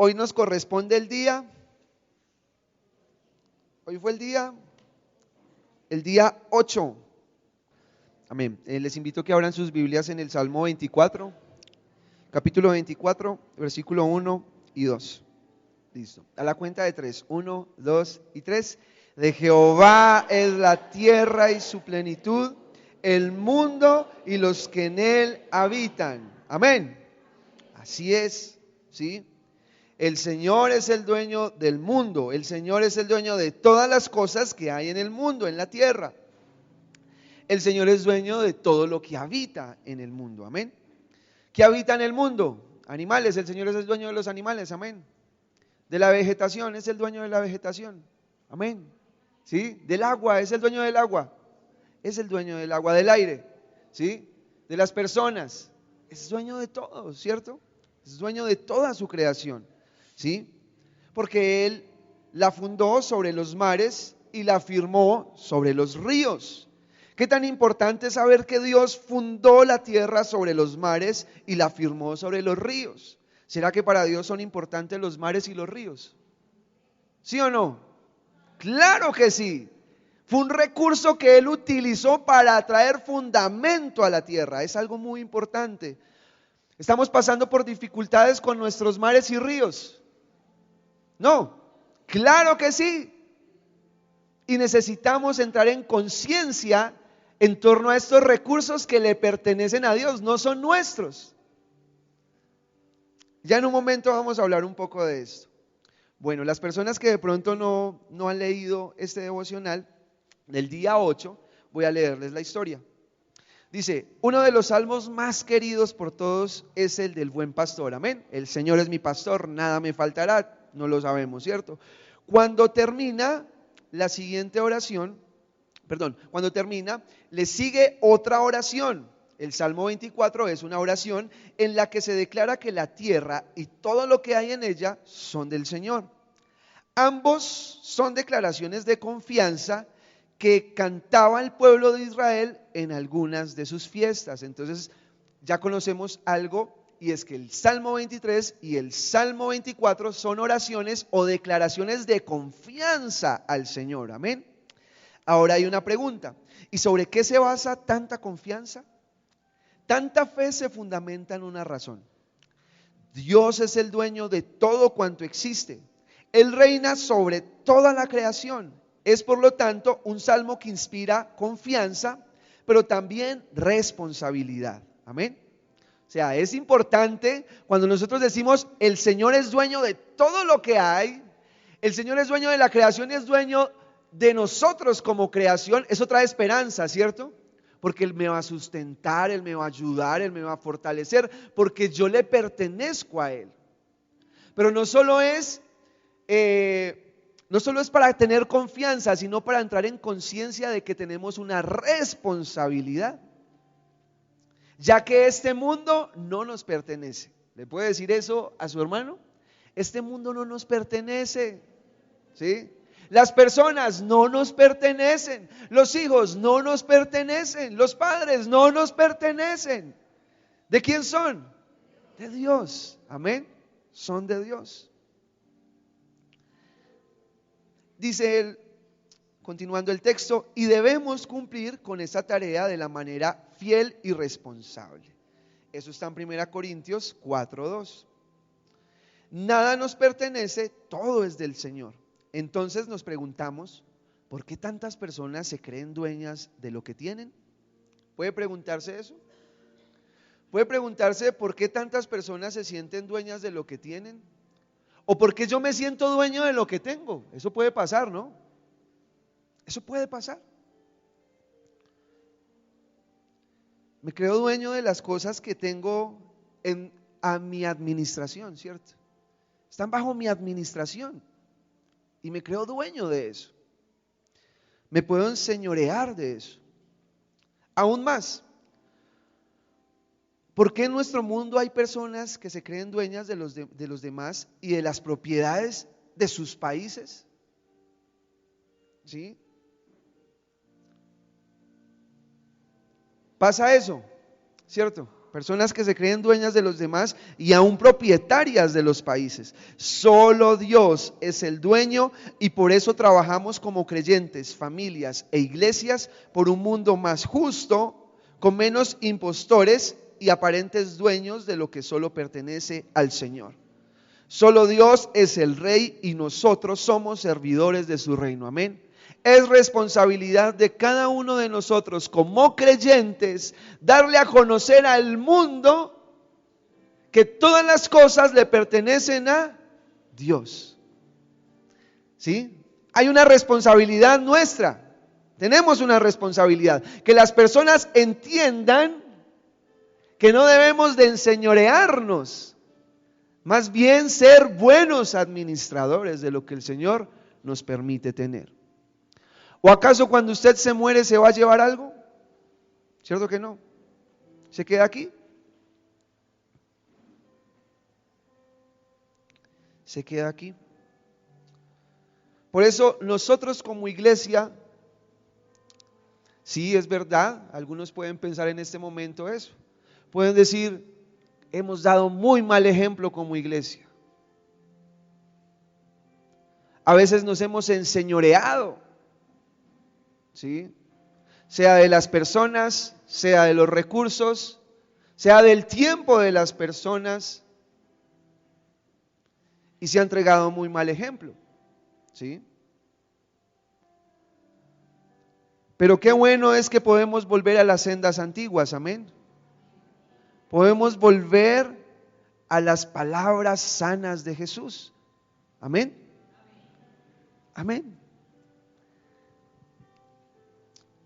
Hoy nos corresponde el día. Hoy fue el día 8. Amén. Les invito a que abran sus Biblias en el Salmo 24, capítulo 24, versículo 1 y 2. Listo. A la cuenta de 3. 1, 2 y 3. De Jehová es la tierra y su plenitud, el mundo y los que en él habitan. Amén. Así es, ¿sí? El Señor es el dueño del mundo. El Señor es el dueño de todas las cosas que hay en el mundo, en la tierra. El Señor es dueño de todo lo que habita en el mundo. Amén. ¿Qué habita en el mundo? Animales. El Señor es el dueño de los animales. Amén. De la vegetación, es el dueño de la vegetación. Amén. ¿Sí? Del agua, es el dueño del agua. Es el dueño del agua, del aire. ¿Sí? De las personas. Es dueño de todo, ¿cierto? Es dueño de toda su creación. ¿Sí? Porque Él la fundó sobre los mares y la firmó sobre los ríos. ¿Qué tan importante es saber que Dios fundó la tierra sobre los mares y la firmó sobre los ríos? ¿Será que para Dios son importantes los mares y los ríos? ¿Sí o no? Claro que sí. Fue un recurso que Él utilizó para traer fundamento a la tierra. Es algo muy importante. ¿Estamos pasando por dificultades con nuestros mares y ríos? No, claro que sí. Y necesitamos entrar en conciencia en torno a estos recursos que le pertenecen a Dios, no son nuestros. Ya en un momento vamos a hablar un poco de esto. Bueno, las personas que de pronto no han leído este devocional del día 8, voy a leerles la historia. Dice, uno de los salmos más queridos por todos es el del buen pastor, amén. El Señor es mi pastor, nada me faltará, no lo sabemos, ¿cierto? Cuando termina la siguiente oración, cuando termina, le sigue otra oración. El Salmo 24 es una oración en la que se declara que la tierra y todo lo que hay en ella son del Señor. Ambos son declaraciones de confianza que cantaba el pueblo de Israel en algunas de sus fiestas. Entonces ya conocemos algo, y es que el Salmo 23 y el Salmo 24 son oraciones o declaraciones de confianza al Señor. Amén. Ahora hay una pregunta: ¿y sobre qué se basa tanta confianza? Tanta fe se fundamenta en una razón. Dios es el dueño de todo cuanto existe. Él reina sobre toda la creación. Es por lo tanto un salmo que inspira confianza, pero también responsabilidad. Amén. O sea, es importante cuando nosotros decimos el Señor es dueño de todo lo que hay, el Señor es dueño de la creación y es dueño de nosotros como creación. Eso trae esperanza, ¿cierto? Porque Él me va a sustentar, Él me va a ayudar, Él me va a fortalecer, porque yo le pertenezco a Él. Pero no solo es para tener confianza, sino para entrar en conciencia de que tenemos una responsabilidad, ya que este mundo no nos pertenece. ¿Le puede decir eso a su hermano? Este mundo no nos pertenece, ¿sí? Las personas no nos pertenecen, los hijos no nos pertenecen, los padres no nos pertenecen. ¿De quién son? De Dios. Amén. Son de Dios. Dice él, continuando el texto, y debemos cumplir con esa tarea de la manera fiel y responsable. Eso está en 1 Corintios 4:2. Nada nos pertenece, todo es del Señor. Entonces nos preguntamos, ¿por qué tantas personas se creen dueñas de lo que tienen? ¿Puede preguntarse eso? ¿Puede preguntarse por qué tantas personas se sienten dueñas de lo que tienen? ¿O por qué yo me siento dueño de lo que tengo? Eso puede pasar, ¿no? Eso puede pasar. Me creo dueño de las cosas que tengo a mi administración, ¿cierto? Están bajo mi administración y me creo dueño de eso. Me puedo enseñorear de eso. Aún más, ¿por qué en nuestro mundo hay personas que se creen dueñas de los demás y de las propiedades de sus países? ¿Sí? Pasa eso, ¿cierto? personas que se creen dueñas de los demás y aún propietarias de los países. Solo Dios es el dueño y por eso trabajamos como creyentes, familias e iglesias por un mundo más justo, con menos impostores y aparentes dueños de lo que solo pertenece al Señor. Solo Dios es el Rey y nosotros somos servidores de su reino. Amén. Es responsabilidad de cada uno de nosotros como creyentes darle a conocer al mundo que todas las cosas le pertenecen a Dios. ¿Sí? Hay una responsabilidad nuestra. Tenemos una responsabilidad. Que las personas entiendan que no debemos de enseñorearnos, más bien ser buenos administradores de lo que el Señor nos permite tener. ¿O acaso cuando usted se muere se va a llevar algo? ¿Cierto que no? ¿Se queda aquí? Se queda aquí. Por eso nosotros como iglesia, sí es verdad, algunos pueden pensar en este momento eso. Pueden decir, hemos dado muy mal ejemplo como iglesia. A veces nos hemos enseñoreado, ¿sí? Sea de las personas, sea de los recursos, sea del tiempo de las personas, y se ha entregado muy mal ejemplo, ¿sí? Pero qué bueno es que podemos volver a las sendas antiguas, amén. Podemos volver a las palabras sanas de Jesús, amén. Amén.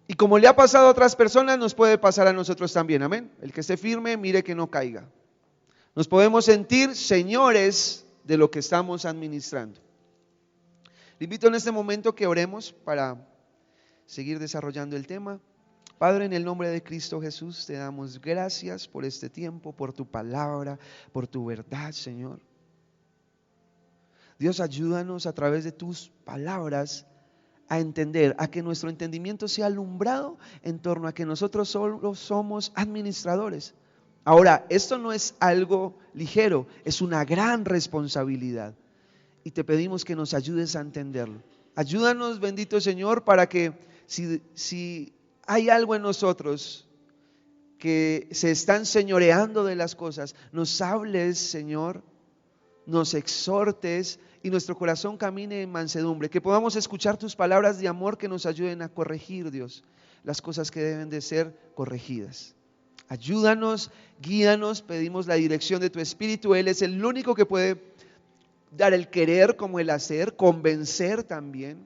Y como le ha pasado a otras personas, nos puede pasar a nosotros también, amén. El que esté firme, mire que no caiga. Nos podemos sentir señores de lo que estamos administrando. Le invito en este momento que oremos para seguir desarrollando el tema. Padre, en el nombre de Cristo Jesús, te damos gracias por este tiempo, por tu palabra, por tu verdad, Señor. Dios, ayúdanos a través de tus palabras a entender, a que nuestro entendimiento sea alumbrado en torno a que nosotros solo somos administradores. Ahora, esto no es algo ligero, es una gran responsabilidad y te pedimos que nos ayudes a entenderlo. Ayúdanos, bendito Señor, para que si hay algo en nosotros que se están señoreando de las cosas, nos hables, Señor, nos exhortes y nuestro corazón camine en mansedumbre, que podamos escuchar tus palabras de amor que nos ayuden a corregir, Dios, las cosas que deben de ser corregidas. Ayúdanos, guíanos, pedimos la dirección de tu Espíritu. Él es el único que puede dar el querer como el hacer, convencer también.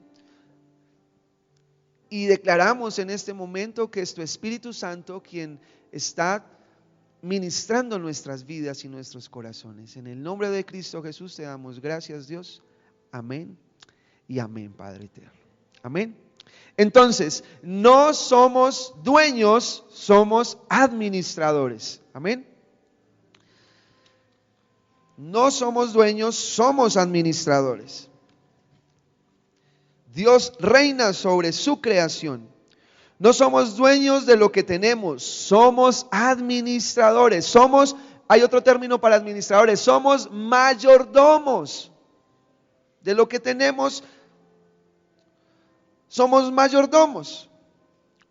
Y declaramos en este momento que es tu Espíritu Santo quien está ministrando nuestras vidas y nuestros corazones. En el nombre de Cristo Jesús te damos gracias, Dios. Amén y amén, Padre eterno. Amén. Entonces, no somos dueños, somos administradores. Amén. No somos dueños, somos administradores. Dios reina sobre su creación. No somos dueños de lo que tenemos, somos administradores. Hay otro término para administradores, somos mayordomos de lo que tenemos. Somos mayordomos.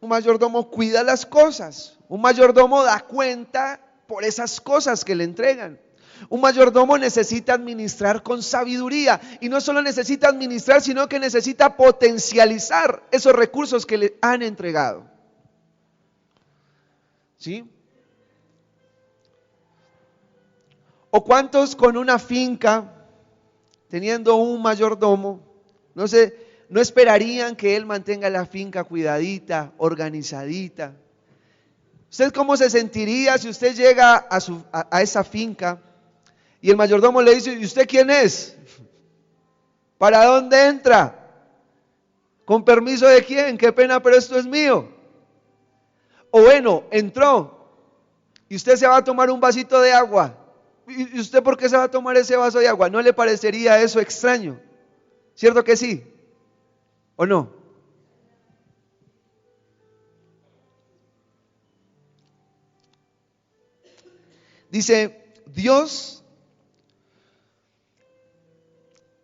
Un mayordomo cuida las cosas. Un mayordomo da cuenta por esas cosas que le entregan. Un mayordomo necesita administrar con sabiduría y no solo necesita administrar, sino que necesita potencializar esos recursos que le han entregado. ¿Sí? ¿O cuántos con una finca, teniendo un mayordomo, no esperarían que él mantenga la finca cuidadita, organizadita? ¿Usted cómo se sentiría si usted llega a esa finca y el mayordomo le dice, ¿y usted quién es? ¿Para dónde entra? ¿Con permiso de quién? Qué pena, pero esto es mío. O bueno, entró y usted se va a tomar un vasito de agua. ¿Y usted por qué se va a tomar ese vaso de agua? ¿No le parecería eso extraño? ¿Cierto que sí? ¿O no? Dice, Dios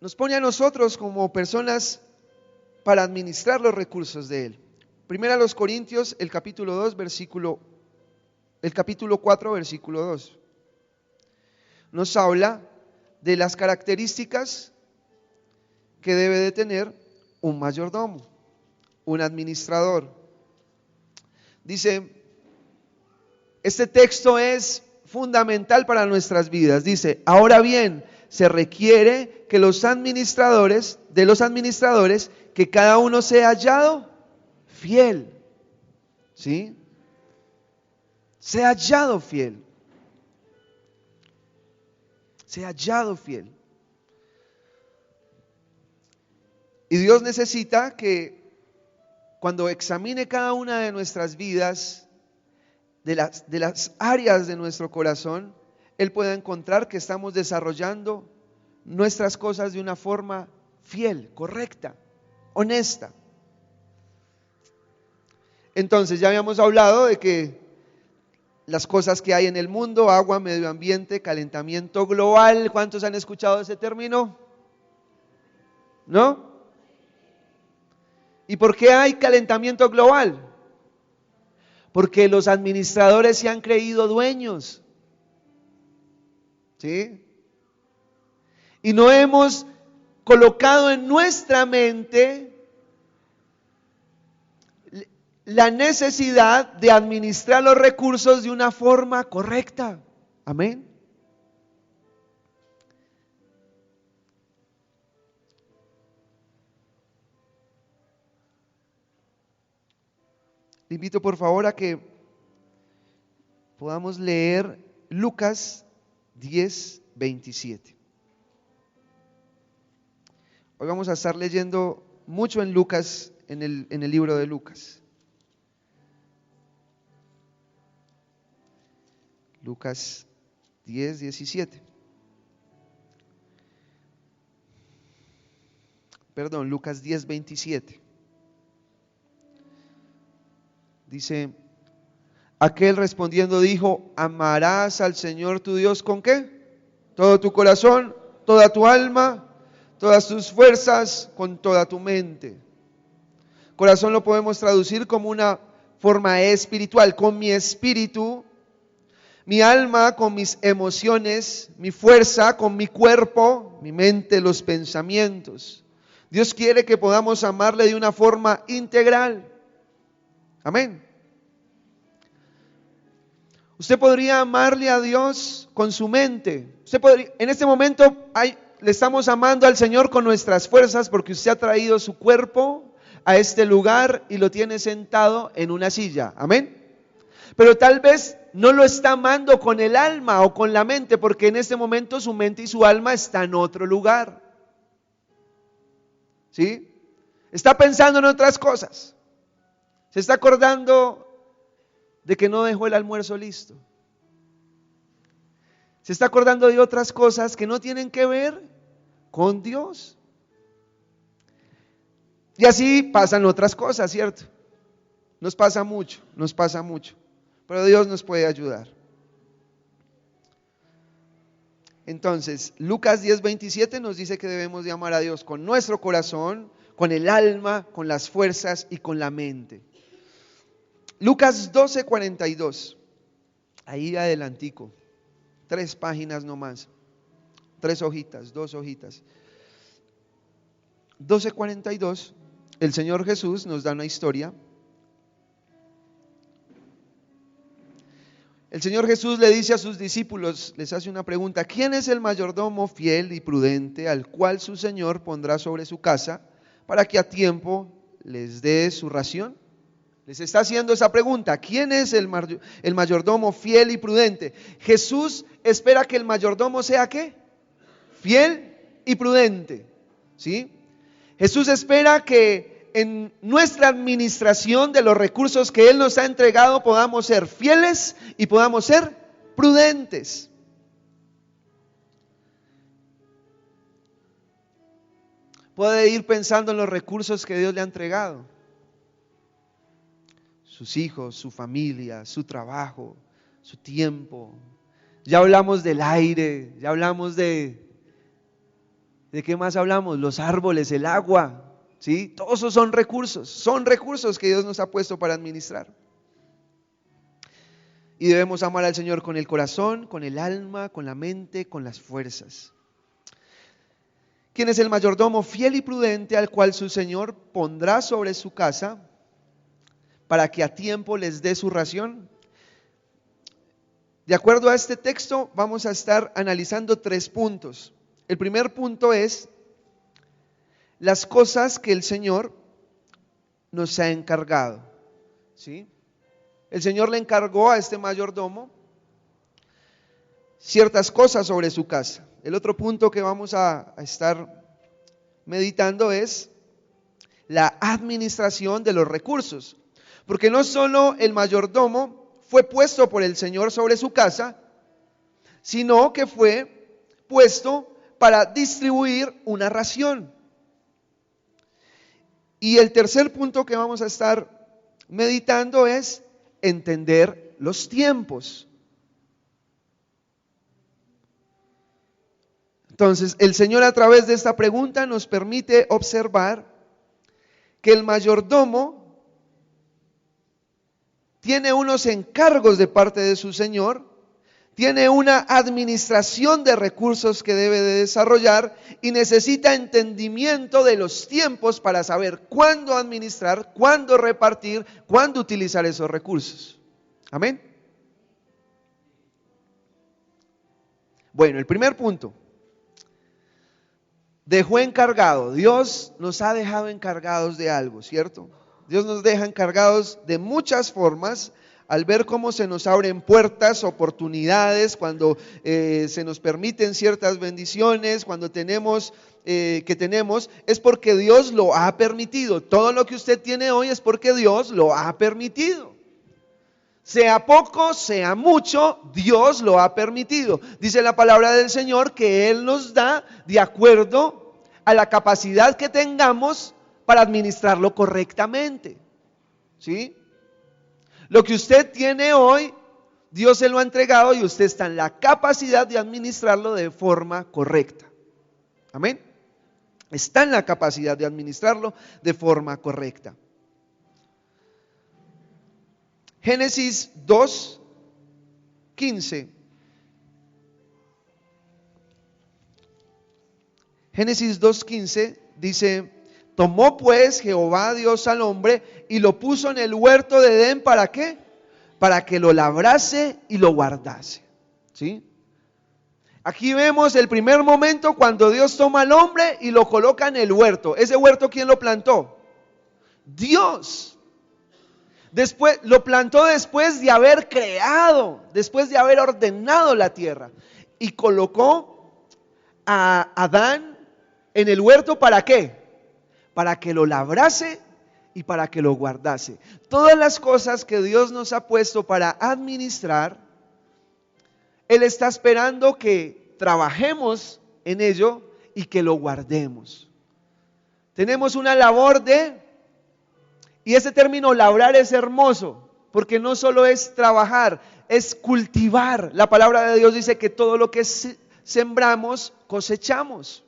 nos pone a nosotros como personas para administrar los recursos de Él. Primera a los Corintios, el capítulo 4, versículo 2. Nos habla de las características que debe de tener un mayordomo, un administrador. Dice, este texto es fundamental para nuestras vidas. Dice, ahora bien, se requiere que de los administradores, que cada uno sea hallado fiel. ¿Sí? Sea hallado fiel. Sea hallado fiel. Y Dios necesita que cuando examine cada una de nuestras vidas, de las áreas de nuestro corazón, Él pueda encontrar que estamos desarrollando nuestras cosas de una forma fiel, correcta, honesta. Entonces ya habíamos hablado de que las cosas que hay en el mundo, agua, medio ambiente, calentamiento global, ¿cuántos han escuchado ese término? ¿No? ¿Y por qué hay calentamiento global? Porque los administradores se han creído dueños. ¿Sí? Y no hemos colocado en nuestra mente la necesidad de administrar los recursos de una forma correcta. Amén. Le invito por favor a que podamos leer Lucas 10:27. Hoy vamos a estar leyendo mucho en Lucas, en el libro de Lucas. Lucas 10:17. Perdón, Lucas 10:27. Dice, aquel respondiendo dijo, amarás al Señor tu Dios ¿con qué? Todo tu corazón, toda tu alma, todas tus fuerzas, con toda tu mente. Corazón lo podemos traducir como una forma espiritual, con mi espíritu, mi alma con mis emociones, mi fuerza con mi cuerpo, mi mente, los pensamientos. Dios quiere que podamos amarle de una forma integral. Amén. Usted podría amarle a Dios con su mente. En este momento le estamos amando al Señor con nuestras fuerzas porque usted ha traído su cuerpo a este lugar y lo tiene sentado en una silla. Amén. Pero tal vez no lo está amando con el alma o con la mente porque en este momento su mente y su alma están en otro lugar. ¿Sí? Está pensando en otras cosas. Se está acordando de que no dejó el almuerzo listo. Se está acordando de otras cosas que no tienen que ver con Dios. Y así pasan otras cosas, ¿cierto? Nos pasa mucho. Pero Dios nos puede ayudar. Entonces, Lucas 10:27 nos dice que debemos de amar a Dios con nuestro corazón, con el alma, con las fuerzas y con la mente. Lucas 12:42, ahí adelantico, 3 páginas nomás, 2 hojitas. 12:42, el Señor Jesús nos da una historia. El Señor Jesús le dice a sus discípulos, les hace una pregunta, ¿quién es el mayordomo fiel y prudente al cual su Señor pondrá sobre su casa para que a tiempo les dé su ración? Les está haciendo esa pregunta, ¿quién es el mayordomo fiel y prudente? Jesús espera que el mayordomo sea ¿qué? Fiel y prudente, ¿sí? Jesús espera que en nuestra administración de los recursos que Él nos ha entregado podamos ser fieles y podamos ser prudentes. Puede ir pensando en los recursos que Dios le ha entregado. Sus hijos, su familia, su trabajo, su tiempo, Ya hablamos del aire, ya hablamos ¿de qué más hablamos? Los árboles, el agua, ¿sí? Todos esos son recursos que Dios nos ha puesto para administrar. Y debemos amar al Señor con el corazón, con el alma, con la mente, con las fuerzas. ¿Quién es el mayordomo fiel y prudente al cual su Señor pondrá sobre su casa para que a tiempo les dé su ración? De acuerdo a este texto vamos a estar analizando 3 puntos. El primer punto es las cosas que el Señor nos ha encargado, ¿sí? El Señor le encargó a este mayordomo ciertas cosas sobre su casa. El otro punto que vamos a estar meditando es la administración de los recursos. Porque no solo el mayordomo fue puesto por el Señor sobre su casa, sino que fue puesto para distribuir una ración. Y el tercer punto que vamos a estar meditando es entender los tiempos. Entonces, el Señor a través de esta pregunta nos permite observar que el mayordomo tiene unos encargos de parte de su Señor, tiene una administración de recursos que debe de desarrollar y necesita entendimiento de los tiempos para saber cuándo administrar, cuándo repartir, cuándo utilizar esos recursos. Amén. Bueno, el primer punto. Dejó encargado. Dios nos ha dejado encargados de algo, ¿cierto? Dios nos deja encargados de muchas formas. Al ver cómo se nos abren puertas, oportunidades, cuando se nos permiten ciertas bendiciones, cuando tenemos, es porque Dios lo ha permitido. Todo lo que usted tiene hoy es porque Dios lo ha permitido. Sea poco, sea mucho, Dios lo ha permitido. Dice la palabra del Señor que Él nos da de acuerdo a la capacidad que tengamos para administrarlo correctamente. ¿Sí? Lo que usted tiene hoy, Dios se lo ha entregado y usted está en la capacidad de administrarlo de forma correcta. Amén. Está en la capacidad de administrarlo de forma correcta. Génesis 2:15. Génesis 2:15 dice: tomó pues Jehová Dios al hombre y lo puso en el huerto de Edén, ¿para qué? Para que lo labrase y lo guardase. ¿Sí? Aquí vemos el primer momento cuando Dios toma al hombre y lo coloca en el huerto. ¿Ese huerto quién lo plantó? Dios. Después, lo plantó después de haber creado, después de haber ordenado la tierra. Y colocó a Adán en el huerto, ¿para qué? Para que lo labrase y para que lo guardase. Todas las cosas que Dios nos ha puesto para administrar, Él está esperando que trabajemos en ello y que lo guardemos. Tenemos una labor y ese término labrar es hermoso, porque no solo es trabajar, es cultivar. La palabra de Dios dice que todo lo que sembramos, cosechamos.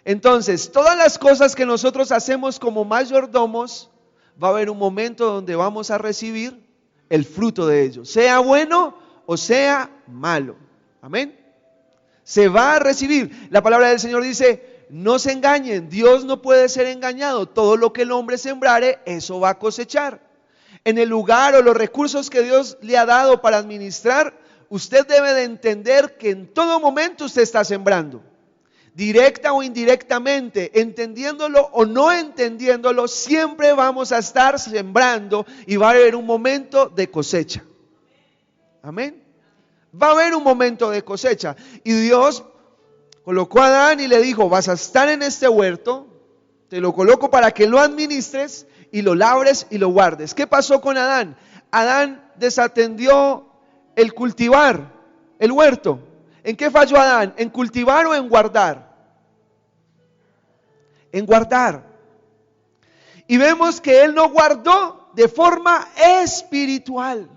Entonces, todas las cosas que nosotros hacemos como mayordomos, va a haber un momento donde vamos a recibir el fruto de ello, sea bueno o sea malo. Amén. Se va a recibir. La palabra del Señor dice: no se engañen, Dios no puede ser engañado. Todo lo que el hombre sembrare, eso va a cosechar. En el lugar o los recursos que Dios le ha dado para administrar, usted debe de entender que en todo momento usted está sembrando. Directa o indirectamente, entendiéndolo o no entendiéndolo, siempre vamos a estar sembrando y va a haber un momento de cosecha. Amén. Va a haber un momento de cosecha. Y Dios colocó a Adán y le dijo: vas a estar en este huerto, te lo coloco para que lo administres y lo labres y lo guardes. ¿Qué pasó con Adán? Adán desatendió el cultivar el huerto. ¿En qué falló Adán? ¿En cultivar o en guardar? En guardar. Y vemos que él no guardó de forma espiritual.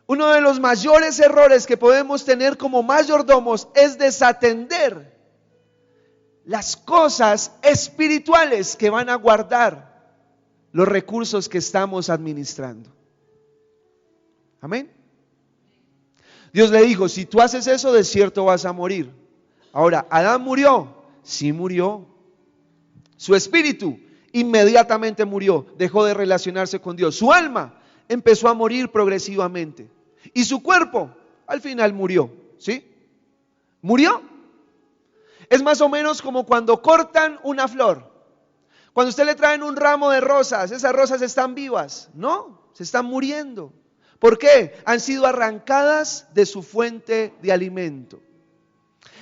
Uno de los mayores errores que podemos tener como mayordomos es desatender las cosas espirituales que van a guardar los recursos que estamos administrando. Amén. Dios le dijo, si tú haces eso, de cierto vas a morir. Ahora, ¿Adán murió? Sí murió. Su espíritu inmediatamente murió, dejó de relacionarse con Dios. Su alma empezó a morir progresivamente. Y su cuerpo al final murió. ¿Sí? ¿Murió? Es más o menos como cuando cortan una flor. Cuando usted le traen un ramo de rosas, esas rosas están vivas. No, se están muriendo. ¿Por qué? Han sido arrancadas de su fuente de alimento.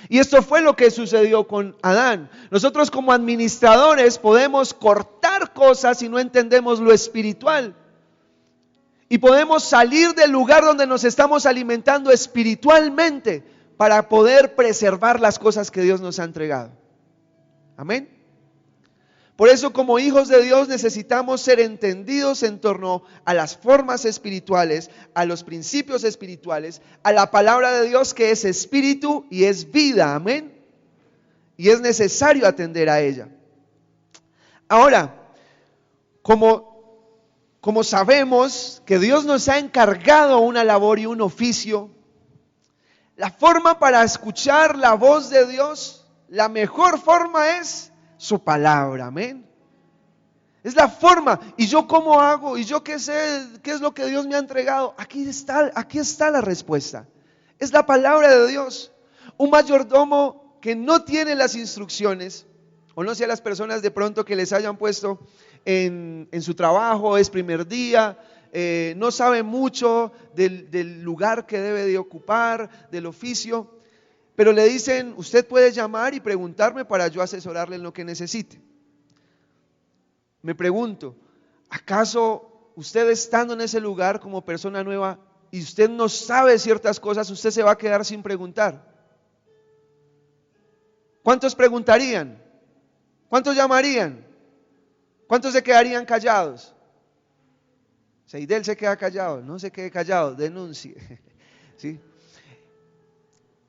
Y esto fue lo que sucedió con Adán. Nosotros como administradores podemos cortar cosas si no entendemos lo espiritual. Y podemos salir del lugar donde nos estamos alimentando espiritualmente para poder preservar las cosas que Dios nos ha entregado. Amén. Por eso, como hijos de Dios, necesitamos ser entendidos en torno a las formas espirituales, a los principios espirituales, a la palabra de Dios que es espíritu y es vida. Amén. Y es necesario atender a ella. Ahora, como sabemos que Dios nos ha encargado una labor y un oficio, la forma para escuchar la voz de Dios, la mejor forma es su palabra, amén. Es la forma. ¿Y yo cómo hago? ¿Y yo qué sé? ¿Qué es lo que Dios me ha entregado? Aquí está la respuesta. Es la palabra de Dios. Un mayordomo que no tiene las instrucciones, o no sé a las personas de pronto que les hayan puesto en su trabajo, es primer día, no sabe mucho del lugar que debe de ocupar, del oficio, pero le dicen, usted puede llamar y preguntarme para yo asesorarle en lo que necesite. Me pregunto, ¿acaso usted estando en ese lugar como persona nueva y usted no sabe ciertas cosas, usted se va a quedar sin preguntar? ¿Cuántos preguntarían? ¿Cuántos llamarían? ¿Cuántos se quedarían callados? Seidel se queda callado, no se quede callado, denuncie. ¿Sí?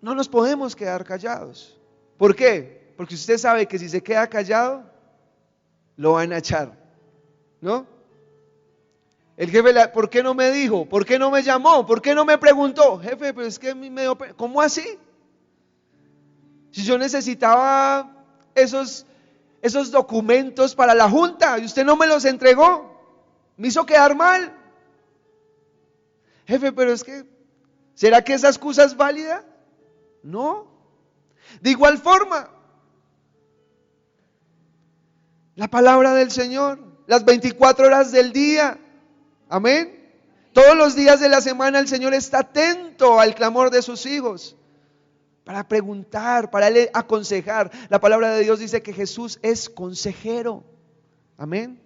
No nos podemos quedar callados. ¿Por qué? Porque usted sabe que si se queda callado, lo van a echar, ¿no? El jefe, ¿por qué no me dijo? ¿Por qué no me llamó? ¿Por qué no me preguntó? Jefe, pero es que me dio pena. ¿Cómo así? Si yo necesitaba esos documentos para la junta y usted no me los entregó, me hizo quedar mal. Jefe, pero es que, ¿será que esa excusa es válida? No. De igual forma, la palabra del Señor, las 24 horas del día, amén. Todos los días de la semana el Señor está atento al clamor de sus hijos, para preguntar, para aconsejar. La palabra de Dios dice que Jesús es consejero, amén.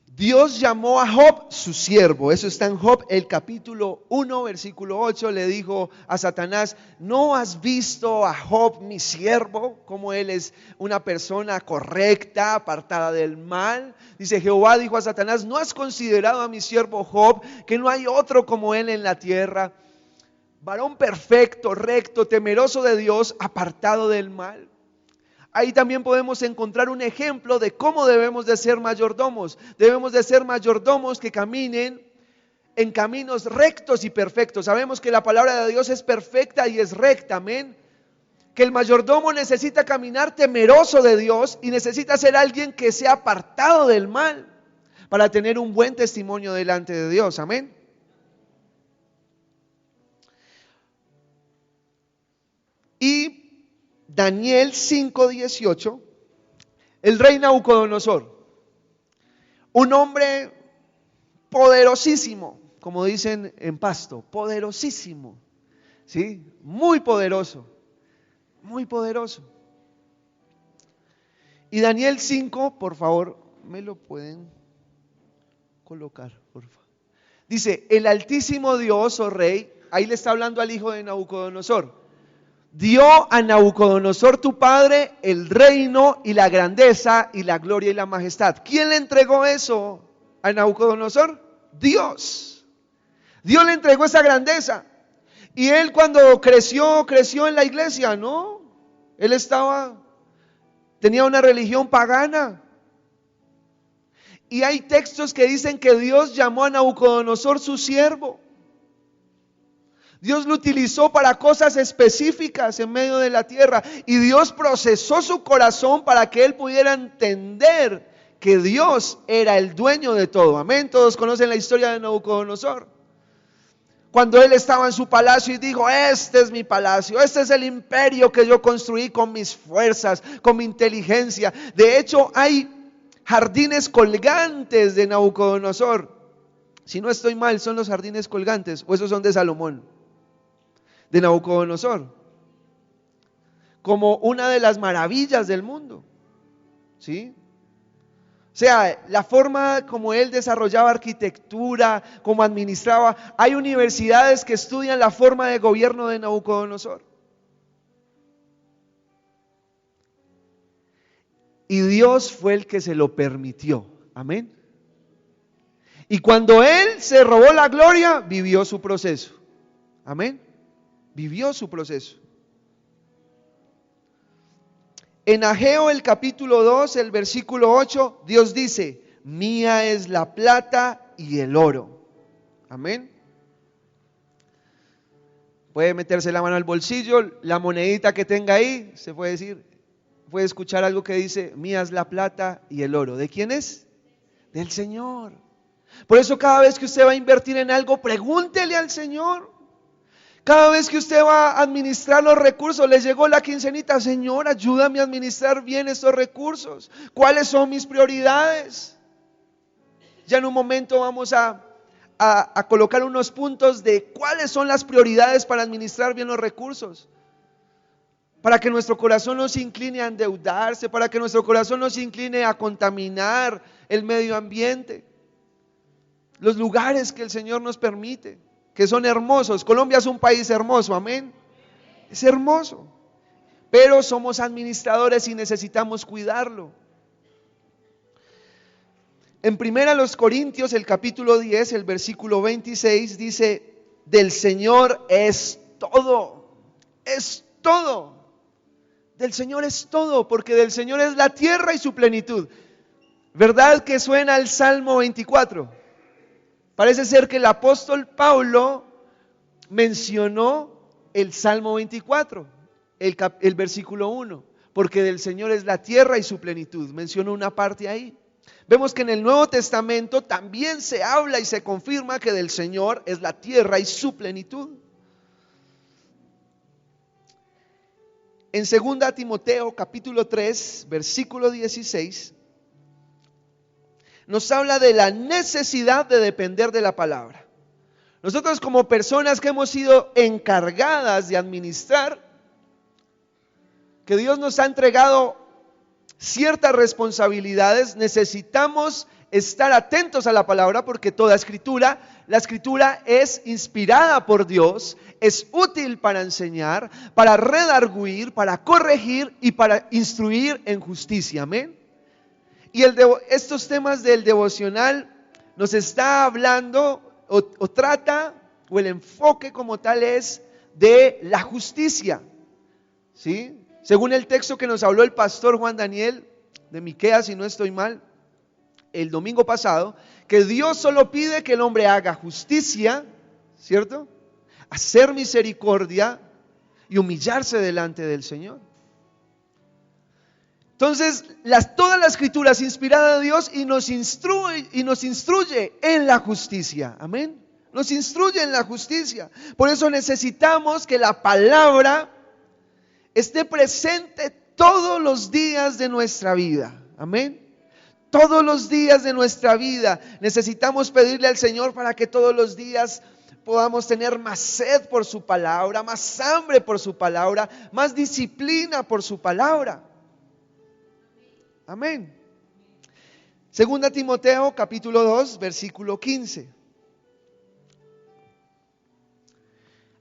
Dios llamó a Job su siervo, eso está en Job, el capítulo 1, versículo 8, le dijo a Satanás, ¿no has visto a Job mi siervo? Como él es una persona correcta, apartada del mal. Dice Jehová, dijo a Satanás, ¿no has considerado a mi siervo Job, que no hay otro como él en la tierra? Varón perfecto, recto, temeroso de Dios, apartado del mal. Ahí también podemos encontrar un ejemplo de cómo debemos de ser mayordomos. Debemos de ser mayordomos que caminen en caminos rectos y perfectos. Sabemos que la palabra de Dios es perfecta y es recta, amén. Que el mayordomo necesita caminar temeroso de Dios y necesita ser alguien que sea apartado del mal para tener un buen testimonio delante de Dios, amén. Y Daniel 5:18, el rey Nabucodonosor, un hombre poderosísimo, como dicen en Pasto, poderosísimo, ¿sí? Muy poderoso, muy poderoso. Y Daniel 5, por favor, me lo pueden colocar, por favor. Dice, el Altísimo Dios, oh rey, ahí le está hablando al hijo de Nabucodonosor, dio a Nabucodonosor tu padre el reino y la grandeza y la gloria y la majestad. ¿Quién le entregó eso? a Nabucodonosor? Dios. Dios le entregó esa grandeza. Y él cuando creció en la iglesia, ¿no? Él tenía una religión pagana. Y hay textos que dicen que Dios llamó a Nabucodonosor su siervo. Dios lo utilizó para cosas específicas en medio de la tierra. Y Dios procesó su corazón para que él pudiera entender que Dios era el dueño de todo. Amén. Todos conocen la historia de Nabucodonosor. Cuando él estaba en su palacio y dijo: este es mi palacio, este es el imperio que yo construí con mis fuerzas, con mi inteligencia. De hecho, hay jardines colgantes de Nabucodonosor. Si no estoy mal, son los jardines colgantes, o esos son de Salomón, de Nabucodonosor, como una de las maravillas del mundo, ¿sí? O sea, la forma como él desarrollaba arquitectura, como administraba. Hay universidades que estudian la forma de gobierno de Nabucodonosor. Y Dios fue el que se lo permitió. Amén. Y cuando él se robó la gloria, vivió su proceso. Amén. Vivió su proceso. En Ageo el capítulo 2, el versículo 8, Dios dice: mía es la plata y el oro. Amén. Puede meterse la mano al bolsillo, la monedita que tenga ahí, se puede decir, puede escuchar algo que dice: mía es la plata y el oro. ¿De quién es? Del Señor. Por eso cada vez que usted va a invertir en algo, pregúntele al Señor. Cada vez que usted va a administrar los recursos, le llegó la quincenita: Señor, ayúdame a administrar bien estos recursos. ¿Cuáles son mis prioridades? Ya en un momento vamos a colocar unos puntos de cuáles son las prioridades para administrar bien los recursos. Para que nuestro corazón no se incline a endeudarse, para que nuestro corazón no se incline a contaminar el medio ambiente. Los lugares que el Señor nos permite, que son hermosos. Colombia es un país hermoso, amén. Es hermoso, pero somos administradores y necesitamos cuidarlo. En 1 Corintios, el capítulo 10, el versículo 26 dice: del Señor es todo, es todo. Del Señor es todo, porque del Señor es la tierra y su plenitud. ¿Verdad que suena el Salmo 24? Parece ser que el apóstol Pablo mencionó el Salmo 24, el versículo 1, porque del Señor es la tierra y su plenitud. Mencionó una parte ahí. Vemos que en el Nuevo Testamento también se habla y se confirma que del Señor es la tierra y su plenitud. En 2 Timoteo capítulo 3, versículo 16, nos habla de la necesidad de depender de la palabra. Nosotros como personas que hemos sido encargadas de administrar, que Dios nos ha entregado ciertas responsabilidades, necesitamos estar atentos a la palabra, porque toda escritura, la escritura es inspirada por Dios, es útil para enseñar, para redarguir, para corregir y para instruir en justicia. Amén. Y estos temas del devocional nos está hablando o trata, o el enfoque como tal es de la justicia, ¿sí? Según el texto que nos habló el pastor Juan Daniel de Miqueas, si no estoy mal, el domingo pasado, que Dios solo pide que el hombre haga justicia, ¿cierto? Hacer misericordia y humillarse delante del Señor. Entonces, toda la escritura es inspirada de Dios y nos instruye en la justicia. Amén. Nos instruye en la justicia. Por eso necesitamos que la palabra esté presente todos los días de nuestra vida. Amén. Todos los días de nuestra vida necesitamos pedirle al Señor para que todos los días podamos tener más sed por su palabra, más hambre por su palabra, más disciplina por su palabra. Amén. 2 Timoteo capítulo 2, versículo 15.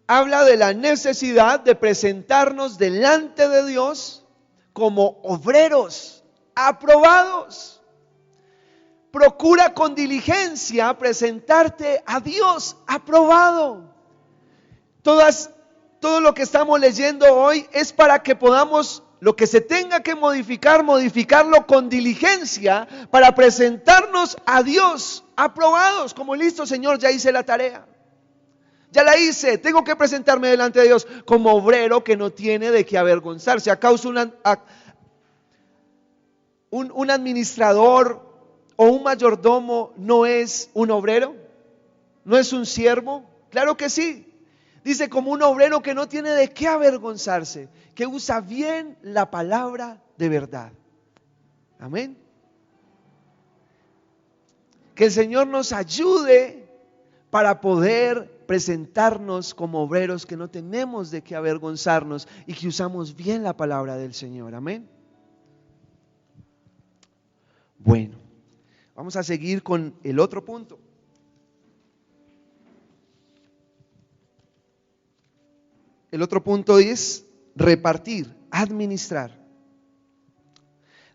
Habla de la necesidad de presentarnos delante de Dios como obreros aprobados, procura con diligencia presentarte a Dios aprobado. Todo lo que estamos leyendo hoy es para que podamos, lo que se tenga que modificar, modificarlo con diligencia para presentarnos a Dios aprobados, como listo, Señor, ya hice la tarea. Ya la hice, tengo que presentarme delante de Dios como obrero que no tiene de qué avergonzarse. ¿Acaso un administrador o un mayordomo no es un obrero? ¿No es un siervo? Claro que sí. Dice, como un obrero que no tiene de qué avergonzarse, que usa bien la palabra de verdad. Amén. Que el Señor nos ayude para poder presentarnos como obreros que no tenemos de qué avergonzarnos y que usamos bien la palabra del Señor. Amén. Bueno, vamos a seguir con el otro punto. El otro punto es repartir, administrar.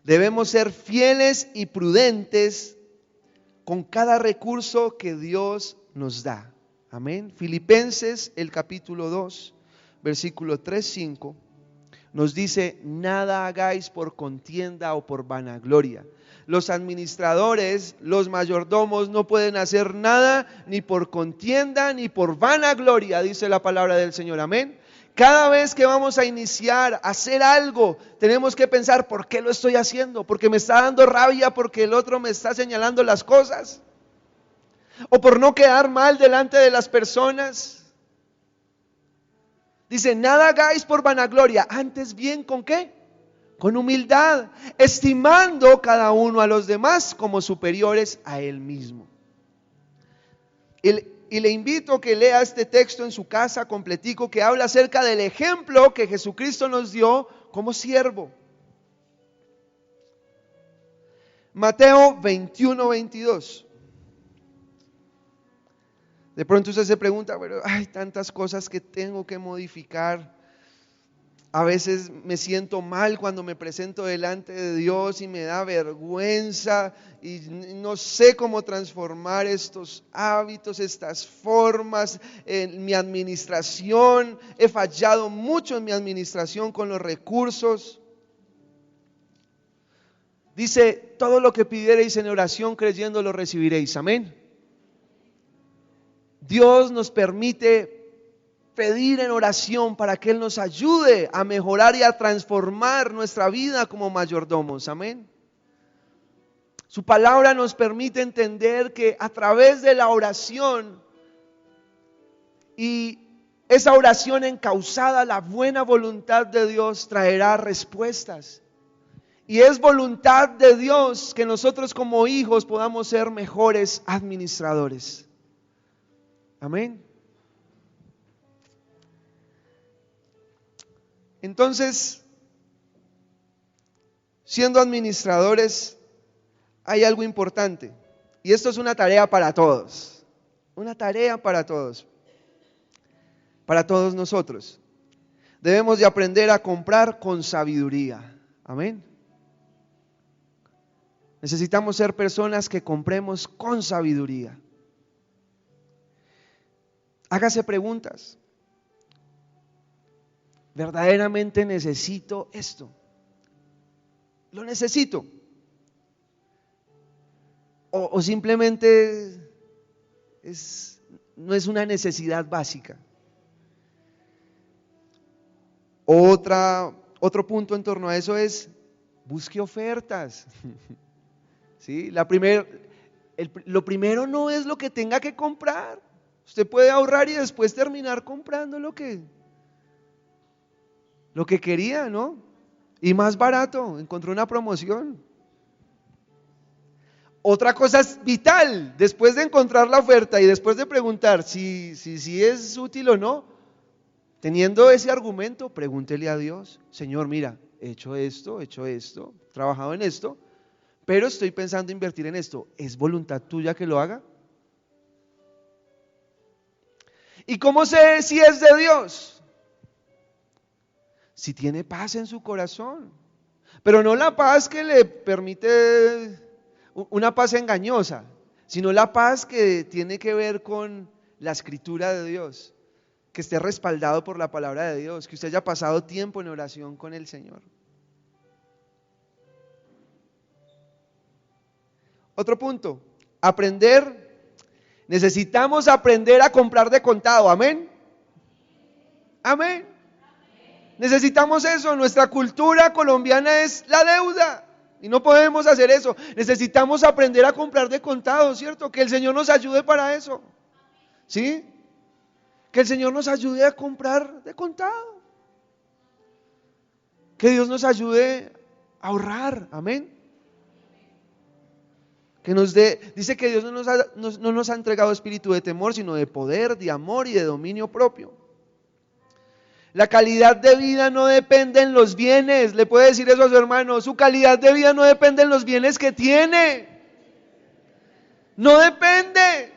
Debemos ser fieles y prudentes con cada recurso que Dios nos da. Amén. Filipenses, el capítulo 2, versículo 3-5, nos dice, nada hagáis por contienda o por vanagloria. Los administradores, los mayordomos no pueden hacer nada ni por contienda ni por vanagloria, dice la palabra del Señor. Amén. Cada vez que vamos a iniciar a hacer algo, tenemos que pensar, ¿por qué lo estoy haciendo? ¿Porque me está dando rabia? ¿Porque el otro me está señalando las cosas? ¿O por no quedar mal delante de las personas? Dice, nada hagáis por vanagloria, antes bien, ¿con qué? Con humildad, estimando cada uno a los demás como superiores a él mismo. Y le invito a que lea este texto en su casa completico, que habla acerca del ejemplo que Jesucristo nos dio como siervo. Mateo 21-22. De pronto usted se pregunta, pero hay tantas cosas que tengo que modificar. A veces me siento mal cuando me presento delante de Dios y me da vergüenza y no sé cómo transformar estos hábitos, estas formas en mi administración. He fallado mucho en mi administración con los recursos. Dice, todo lo que pidiereis en oración creyendo lo recibiréis. Amén. Dios nos permite pedir en oración para que Él nos ayude a mejorar y a transformar nuestra vida como mayordomos. Amén. Su palabra nos permite entender que a través de la oración y esa oración encauzada a la buena voluntad de Dios traerá respuestas. Y es voluntad de Dios que nosotros como hijos podamos ser mejores administradores. Amén. Entonces, siendo administradores, hay algo importante. Y esto es una tarea para todos. Una tarea para todos. Para todos nosotros. Debemos de aprender a comprar con sabiduría. Amén. Necesitamos ser personas que compremos con sabiduría. Hágase preguntas. ¿Verdaderamente necesito esto? ¿Lo necesito? ¿O simplemente no es una necesidad básica? Otro punto en torno a eso es, busque ofertas. ¿Sí? Lo primero no es lo que tenga que comprar. Usted puede ahorrar y después terminar comprando lo que quería, ¿no? Y más barato, encontró una promoción. Otra cosa es vital, después de encontrar la oferta y después de preguntar si es útil o no, teniendo ese argumento, pregúntele a Dios, Señor, mira, he hecho esto, trabajado en esto, pero estoy pensando invertir en esto, ¿es voluntad tuya que lo haga? ¿Y cómo sé si es de Dios? Si tiene paz en su corazón, pero no la paz que le permite una paz engañosa, sino la paz que tiene que ver con la escritura de Dios, que esté respaldado por la palabra de Dios, que usted haya pasado tiempo en oración con el Señor. Otro punto, necesitamos aprender a comprar de contado, amén. Amén. Necesitamos eso, nuestra cultura colombiana es la deuda y no podemos hacer eso. Necesitamos aprender a comprar de contado, ¿cierto? Que el Señor nos ayude para eso, ¿sí? Que el Señor nos ayude a comprar de contado. Que Dios nos ayude a ahorrar, amén. Que nos dé, dice que Dios no nos ha entregado espíritu de temor, sino de poder, de amor y de dominio propio. La calidad de vida no depende en los bienes. Le puede decir eso a su hermano. Su calidad de vida no depende en los bienes que tiene. No depende.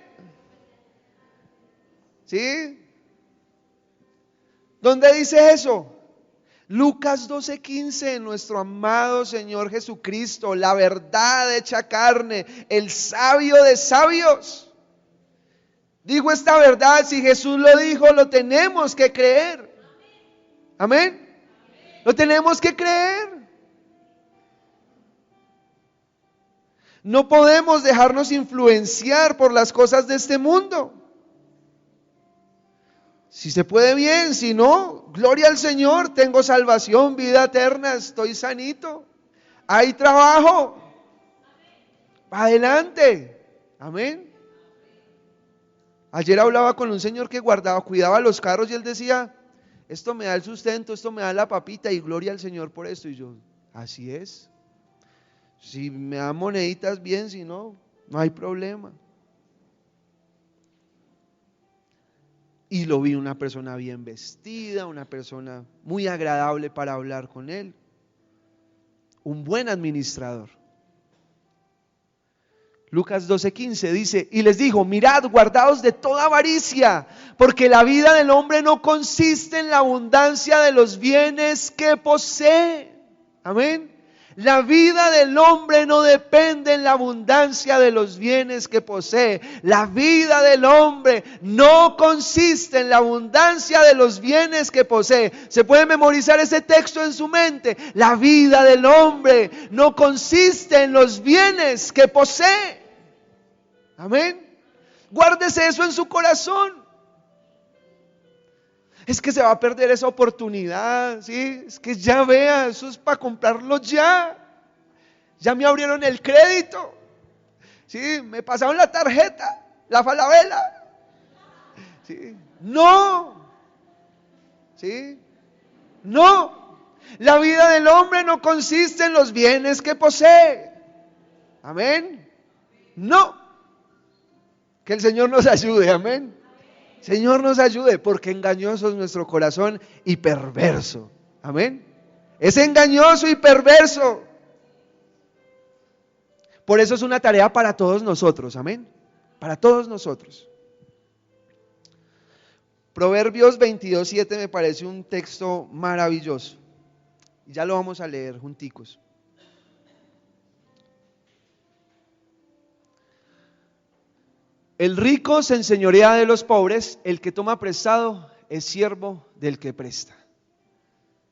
¿Sí? ¿Dónde dice eso? Lucas 12:15, nuestro amado Señor Jesucristo, la verdad hecha carne, el sabio de sabios. Dijo esta verdad, si Jesús lo dijo, lo tenemos que creer. Amén. Lo tenemos que creer. No podemos dejarnos influenciar por las cosas de este mundo. Si se puede bien, si no, gloria al Señor, tengo salvación, vida eterna, estoy sanito, hay trabajo, adelante, amén. Ayer hablaba con un señor que cuidaba los carros y él decía, esto me da el sustento, esto me da la papita y gloria al Señor por esto. Y yo, así es, si me dan moneditas bien, si no, no hay problema. Y lo vi una persona bien vestida, una persona muy agradable para hablar con él, un buen administrador. Lucas 12:15 dice, y les dijo, mirad, guardaos de toda avaricia, porque la vida del hombre no consiste en la abundancia de los bienes que posee. Amén. La vida del hombre no depende en la abundancia de los bienes que posee. La vida del hombre no consiste en la abundancia de los bienes que posee. Se puede memorizar ese texto en su mente. La vida del hombre no consiste en los bienes que posee. Amén. Guárdese eso en su corazón. Es que se va a perder esa oportunidad, ¿sí? Es que ya vea, eso es para comprarlo ya. Ya me abrieron el crédito, ¿sí? Me pasaron la tarjeta, la falabella, ¿sí? No, ¿sí? No. La vida del hombre no consiste en los bienes que posee. Amén. No. Que el Señor nos ayude, amén. Señor nos ayude, porque engañoso es nuestro corazón y perverso. Amén. Es engañoso y perverso. Por eso es una tarea para todos nosotros. Amén. Para todos nosotros. Proverbios 22:7 me parece un texto maravilloso. Y ya lo vamos a leer junticos. El rico se enseñorea de los pobres, el que toma prestado es siervo del que presta.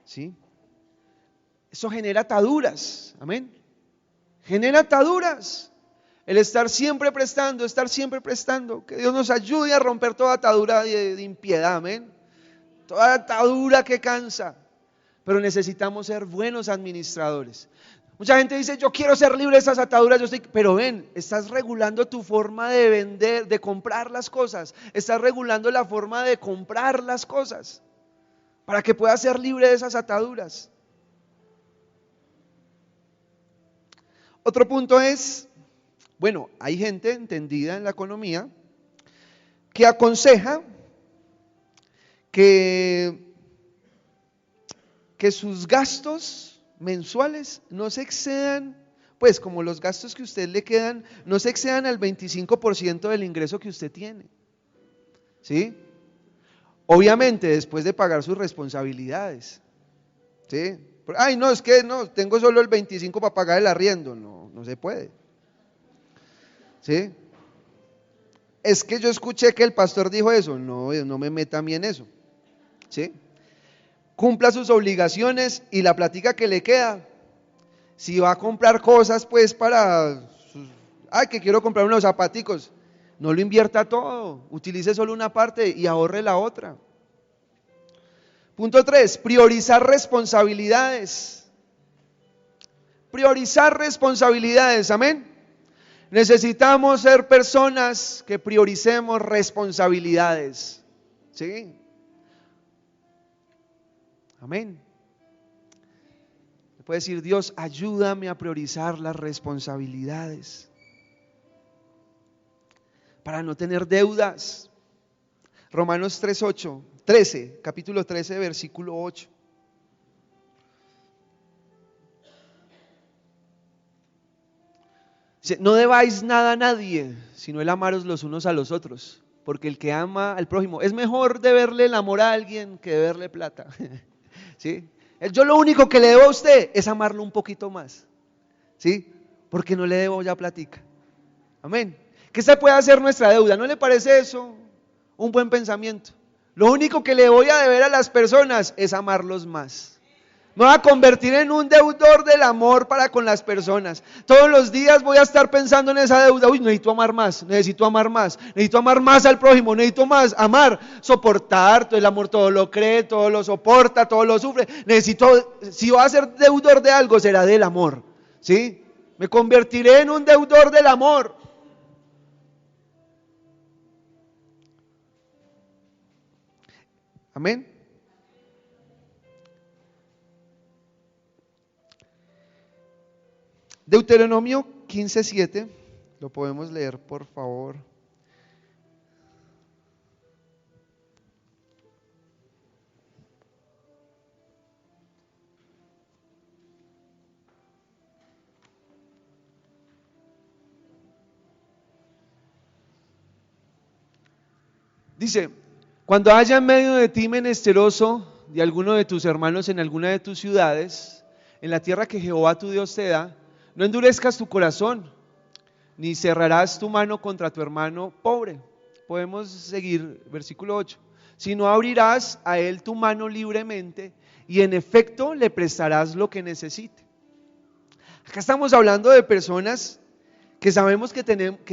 ¿Sí? Eso genera ataduras, amén. Genera ataduras. El estar siempre prestando, que Dios nos ayude a romper toda atadura de impiedad, amén. Toda atadura que cansa, pero necesitamos ser buenos administradores. Mucha gente dice, yo quiero ser libre de esas ataduras, pero ven, estás regulando tu forma de vender, de comprar las cosas, estás regulando la forma de comprar las cosas, para que puedas ser libre de esas ataduras. Otro punto es, bueno, hay gente entendida en la economía que aconseja que sus gastos mensuales no se excedan, pues como los gastos que a usted le quedan, no se excedan al 25% del ingreso que usted tiene. ¿Sí? Obviamente después de pagar sus responsabilidades. ¿Sí? Ay, no, es que no, tengo solo el 25 para pagar el arriendo. No se puede. ¿Sí? Es que yo escuché que el pastor dijo eso. No, no me meta a mí en eso. ¿Sí? Cumpla sus obligaciones y la plática que le queda. Si va a comprar cosas, pues que quiero comprar unos zapaticos, no lo invierta todo, utilice solo una parte y ahorre la otra. Punto 3, priorizar responsabilidades. Priorizar responsabilidades, amén. Necesitamos ser personas que prioricemos responsabilidades. ¿Sí? Amén. Puede decir: Dios, ayúdame a priorizar las responsabilidades para no tener deudas. Romanos 13, capítulo 13, versículo 8. Dice: no debáis nada a nadie, sino el amaros los unos a los otros, porque el que ama al prójimo, es mejor deberle el amor a alguien que deberle plata. ¿Sí? Yo lo único que le debo a usted es amarlo un poquito más, ¿sí? Porque no le debo ya platica. Amén. Que esta pueda ser nuestra deuda. ¿No le parece eso un buen pensamiento? Lo único que le voy a deber a las personas es amarlos más. Me voy a convertir en un deudor del amor para con las personas. Todos los días voy a estar pensando en esa deuda. Uy, necesito amar más, necesito amar más, necesito amar más al prójimo, necesito más amar, soportar. El amor todo lo cree, todo lo soporta, todo lo sufre. Necesito, si voy a ser deudor de algo, será del amor. ¿Sí? Me convertiré en un deudor del amor. Amén. Deuteronomio 15:7, lo podemos leer, por favor. Dice: cuando haya en medio de ti menesteroso de alguno de tus hermanos en alguna de tus ciudades, en la tierra que Jehová tu Dios te da, no endurezcas tu corazón, ni cerrarás tu mano contra tu hermano pobre. Podemos seguir, versículo 8. Sino abrirás a él tu mano libremente y en efecto le prestarás lo que necesite. Acá estamos hablando de personas que sabemos que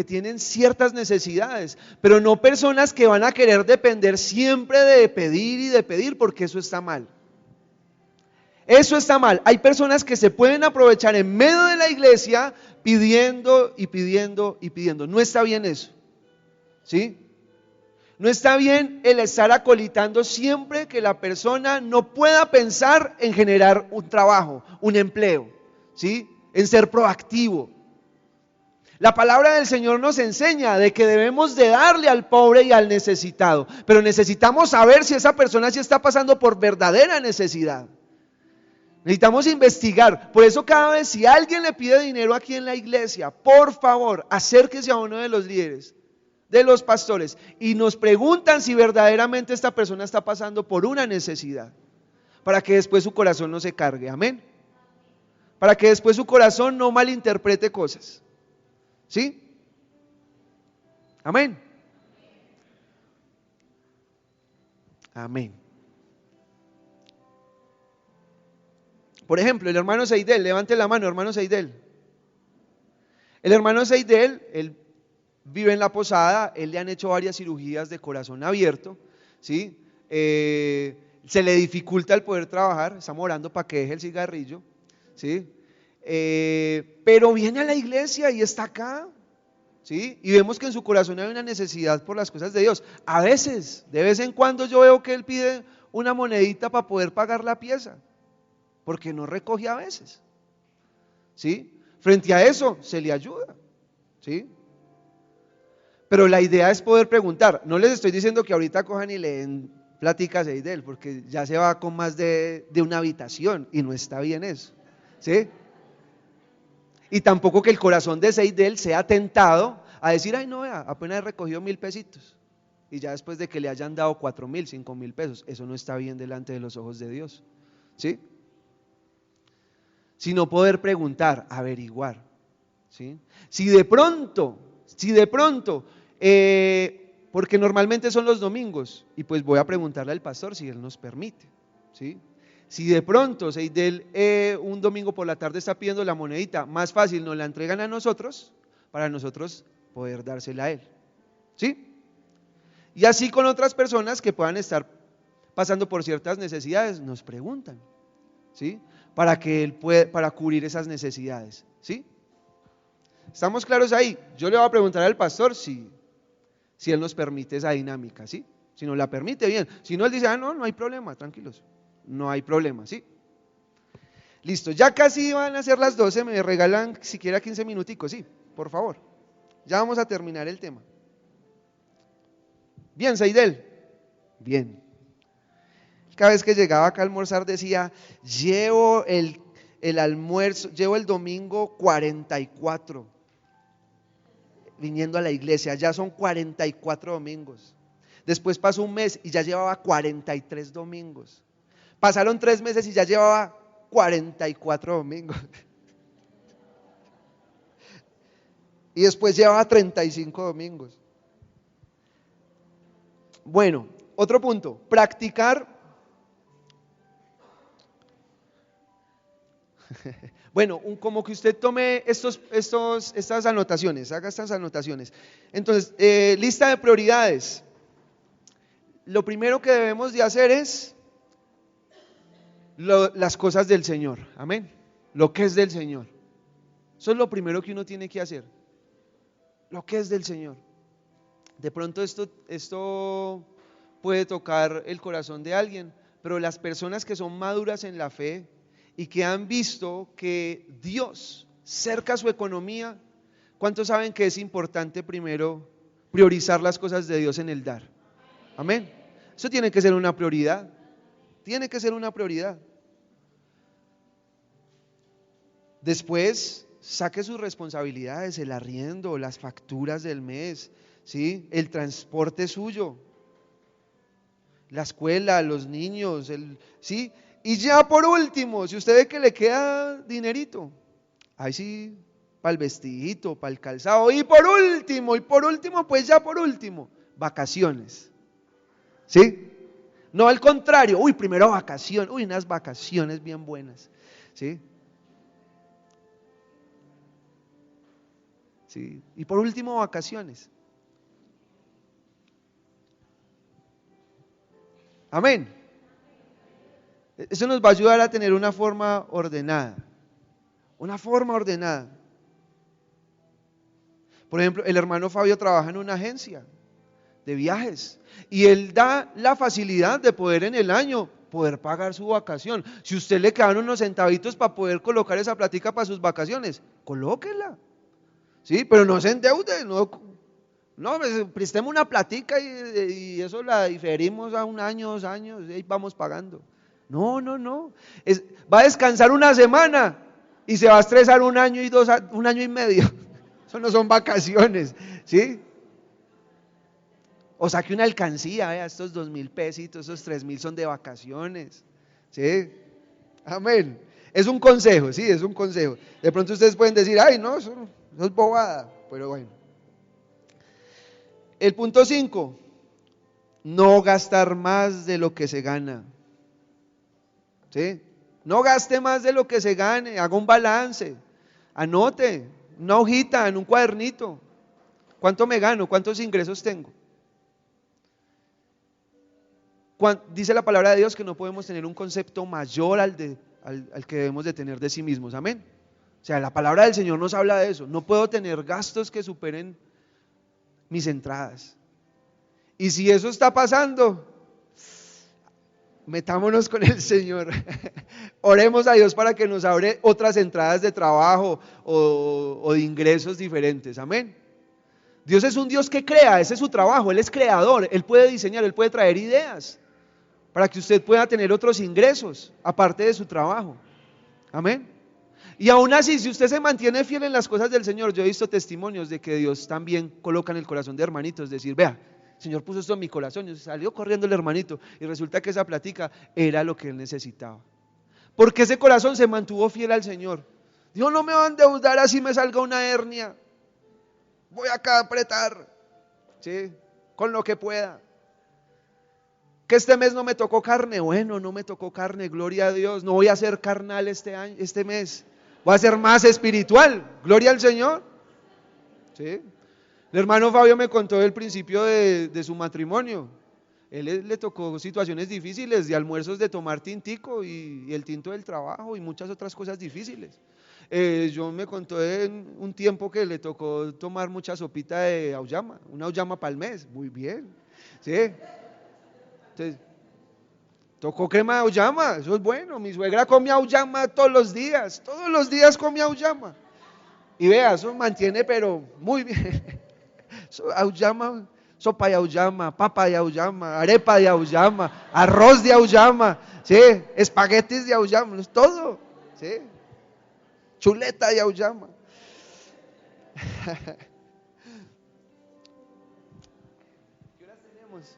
tienen ciertas necesidades, pero no personas que van a querer depender siempre de pedir y de pedir, porque eso está mal. Eso está mal. Hay personas que se pueden aprovechar en medio de la iglesia pidiendo y pidiendo y pidiendo. No está bien eso. ¿Sí? No está bien el estar acolitando siempre que la persona no pueda pensar en generar un trabajo, un empleo, ¿sí? En ser proactivo. La palabra del Señor nos enseña de que debemos de darle al pobre y al necesitado, pero necesitamos saber si esa persona sí está pasando por verdadera necesidad. Necesitamos investigar. Por eso cada vez si alguien le pide dinero aquí en la iglesia, por favor, acérquese a uno de los líderes, de los pastores, y nos preguntan si verdaderamente esta persona está pasando por una necesidad, para que después su corazón no se cargue. Amén. Para que después su corazón no malinterprete cosas. ¿Sí? Amén. Amén. Por ejemplo, el hermano Seidel, levante la mano, hermano Seidel. El hermano Seidel, él vive en La Posada, él le han hecho varias cirugías de corazón abierto, ¿sí? Se le dificulta el poder trabajar, estamos orando para que deje el cigarrillo, ¿sí? Pero viene a la iglesia y está acá, ¿sí? Y vemos que en su corazón hay una necesidad por las cosas de Dios. A veces, de vez en cuando yo veo que él pide una monedita para poder pagar la pieza, porque no recoge a veces, ¿sí? Frente a eso se le ayuda, ¿sí? Pero la idea es poder preguntar. No les estoy diciendo que ahorita cojan y leen pláticas de él, porque ya se va con más de una habitación y no está bien eso, ¿sí? Y tampoco que el corazón de Seidel sea tentado a decir: ay, no, vea, apenas he recogido 1,000 pesitos, y ya después de que le hayan dado 4,000, 5,000 pesos. Eso no está bien delante de los ojos de Dios, ¿sí? Sino poder preguntar, averiguar, ¿sí? Si de pronto Si de pronto, porque normalmente son los domingos, y pues voy a preguntarle al pastor si él nos permite, ¿sí? Si de pronto Seidel un domingo por la tarde está pidiendo la monedita, más fácil nos la entregan a nosotros, para nosotros poder dársela a él, ¿sí? Y así con otras personas que puedan estar pasando por ciertas necesidades, nos preguntan, ¿sí? Para que él pueda, para cubrir esas necesidades, ¿sí? ¿Estamos claros ahí? Yo le voy a preguntar al pastor si él nos permite esa dinámica, ¿sí? Si nos la permite, bien. Si no, él dice, no, no hay problema, tranquilos, no hay problema, ¿sí? Listo, ya casi van a ser las 12, me regalan siquiera 15 minuticos, sí, por favor. Ya vamos a terminar el tema. Bien, Seidel. Bien. Cada vez que llegaba acá a almorzar decía, llevo el almuerzo, llevo el domingo 44 viniendo a la iglesia, ya son 44 domingos. Después pasó un mes y ya llevaba 43 domingos. Pasaron 3 meses y ya llevaba 44 domingos. Y después llevaba 35 domingos. Bueno, otro punto, practicar. Bueno, como que usted tome estas anotaciones, haga estas anotaciones. Entonces, lista de prioridades. Lo primero que debemos de hacer es las cosas del Señor, amén. Lo que es del Señor. Eso es lo primero que uno tiene que hacer. Lo que es del Señor. De pronto esto puede tocar el corazón de alguien, pero las personas que son maduras en la fe y que han visto que Dios cerca su economía, ¿cuántos saben que es importante primero priorizar las cosas de Dios en el dar? Amén. Eso tiene que ser una prioridad. Tiene que ser una prioridad. Después, saque sus responsabilidades, el arriendo, las facturas del mes, ¿sí? El transporte suyo, la escuela, los niños, ¿sí? Y ya por último, si usted ve que le queda dinerito, ahí sí, para el vestidito, para el calzado. Y por último, pues ya por último, vacaciones. ¿Sí? No al contrario, primero vacaciones, unas vacaciones bien buenas. ¿Sí? ¿Sí? Y por último, vacaciones. Amén. Eso nos va a ayudar a tener una forma ordenada. Una forma ordenada. Por ejemplo, el hermano Fabio trabaja en una agencia de viajes y él da la facilidad de poder en el año poder pagar su vacación. Si usted le quedan unos centavitos para poder colocar esa platica para sus vacaciones, colóquela. Sí, pero no se endeude, no, pues, prestemos una platica y eso la diferimos a 1 año, 2 años, y ahí vamos pagando. No. Va a descansar una semana y se va a estresar 1 año y 1 año y medio. Eso no son vacaciones, ¿sí? O saque una alcancía, vea, estos 2,000 pesitos, esos 3,000 son de vacaciones, ¿sí? Amén. Es un consejo, sí, es un consejo. De pronto ustedes pueden decir, ay, no, eso es bobada, pero bueno. El punto 5, no gastar más de lo que se gana. ¿Sí? No gaste más de lo que se gane, haga un balance, anote, una hojita en un cuadernito. ¿Cuánto me gano? ¿Cuántos ingresos tengo? Dice la palabra de Dios que no podemos tener un concepto mayor al que debemos de tener de sí mismos, amén. O sea, la palabra del Señor nos habla de eso. No puedo tener gastos que superen mis entradas. Y si eso está pasando, metámonos con el Señor. Oremos a Dios para que nos abra otras entradas de trabajo o de ingresos diferentes, amén. Dios es un Dios que crea, ese es su trabajo, Él es creador, Él puede diseñar, Él puede traer ideas para que usted pueda tener otros ingresos aparte de su trabajo, amén. Y aún así, si usted se mantiene fiel en las cosas del Señor, yo he visto testimonios de que Dios también coloca en el corazón de hermanitos, decir, vea, el Señor puso esto en mi corazón, y salió corriendo el hermanito, y resulta que esa plática era lo que él necesitaba, porque ese corazón se mantuvo fiel al Señor. Dijo, no me va a endeudar así me salga una hernia. voy acá a apretar, ¿sí? Con lo que pueda. Que este mes no me tocó carne, bueno, no me tocó carne, gloria a Dios. No voy a ser carnal este año, este mes. Voy a ser más espiritual, gloria al Señor. ¿Sí? El hermano Fabio me contó el principio de su matrimonio. Él le tocó situaciones difíciles, de almuerzos de tomar tintico y el tinto del trabajo y muchas otras cosas difíciles. Yo me contó en un tiempo que le tocó tomar mucha sopita de auyama, una auyama para el mes, muy bien. ¿Sí? Entonces, tocó crema de auyama, eso es bueno. Mi suegra come auyama todos los días come auyama. Y vea, eso mantiene, pero muy bien. Auyama, sopa de auyama, papa de auyama, arepa de auyama, arroz de auyama, ¿sí? Espaguetis de auyama, es todo, ¿sí? Chuleta de auyama. ¿Qué horas tenemos?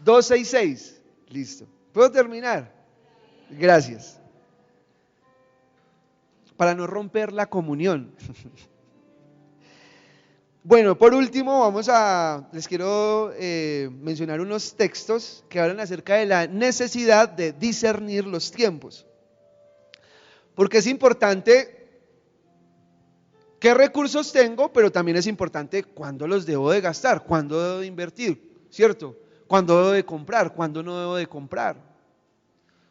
2:66. Listo. ¿Puedo terminar? Gracias. Para no romper la comunión. Bueno, por último les quiero mencionar unos textos que hablan acerca de la necesidad de discernir los tiempos. Porque es importante qué recursos tengo, pero también es importante cuándo los debo de gastar, cuándo debo de invertir, ¿cierto? Cuándo debo de comprar, cuándo no debo de comprar.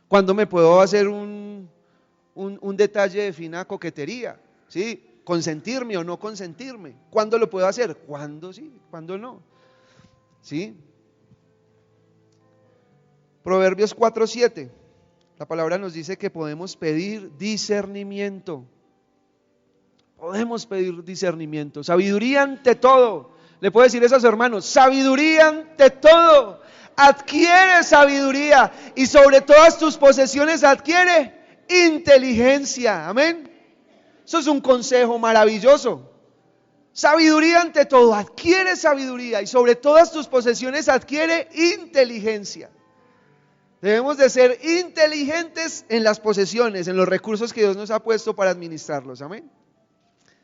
Cuándo me puedo hacer un detalle de fina coquetería, ¿sí? Consentirme o no consentirme. ¿Cuándo lo puedo hacer? ¿Cuándo sí? ¿Cuándo no? ¿Sí? Proverbios 4:7. La palabra nos dice que podemos pedir discernimiento. Podemos pedir discernimiento. Sabiduría ante todo. Le puedo decir eso a sus hermanos. Sabiduría ante todo. Adquiere sabiduría. Y sobre todas tus posesiones adquiere inteligencia. Amén. Eso es un consejo maravilloso. Sabiduría ante todo, adquiere sabiduría y sobre todas tus posesiones adquiere inteligencia. Debemos de ser inteligentes en las posesiones, en los recursos que Dios nos ha puesto para administrarlos. Amén.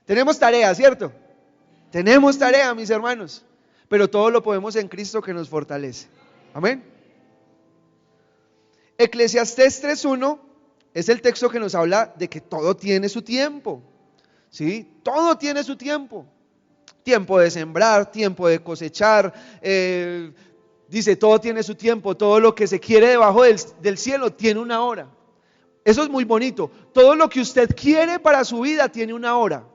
Tenemos tarea, ¿cierto? Tenemos tarea, mis hermanos, pero todo lo podemos en Cristo que nos fortalece. Amén. Eclesiastés 3:1 es el texto que nos habla de que todo tiene su tiempo. ¿Sí? Todo tiene su tiempo. Tiempo de sembrar, tiempo de cosechar. Dice, todo tiene su tiempo. Todo lo que se quiere debajo del cielo tiene una hora. Eso es muy bonito. Todo lo que usted quiere para su vida tiene una hora.